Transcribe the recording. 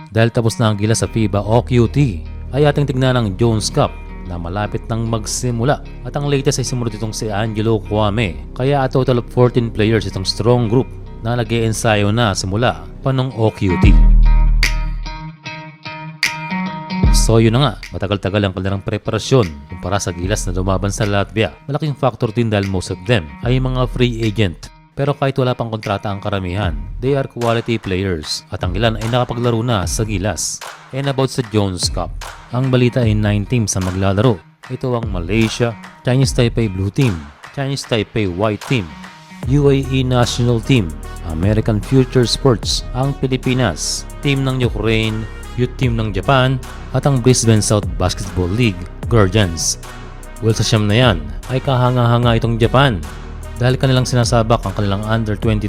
Dahil tapos na ang gilas sa FIBA o QT, ay ating tignan ang Jones Cup na malapit nang magsimula. At ang latest ay sumunod itong si Angelo Kwame. Kaya a total of 14 players itong strong group na nag-iensayo na simula pa nung OQT. So yun na nga, matagal-tagal ang kanilang preparasyon kumpara sa gilas na lumaban sa Latvia. Malaking factor din dahil most of them ay mga free agent. Pero kahit wala pang kontrata ang karamihan, they are quality players at ang ilan ay nakapaglaro na sa gilas. And about sa Jones Cup, ang balita ay 9 teams ang maglalaro. Ito ang Malaysia, Chinese Taipei Blue Team, Chinese Taipei White Team, UAE National Team, American Future Sports, ang Pilipinas, team ng Ukraine, youth team ng Japan, at ang Brisbane South Basketball League, Guardians. Well, sa siyam na yan ay kahanga-hanga itong Japan dahil kanilang sinasabak ang kanilang under 20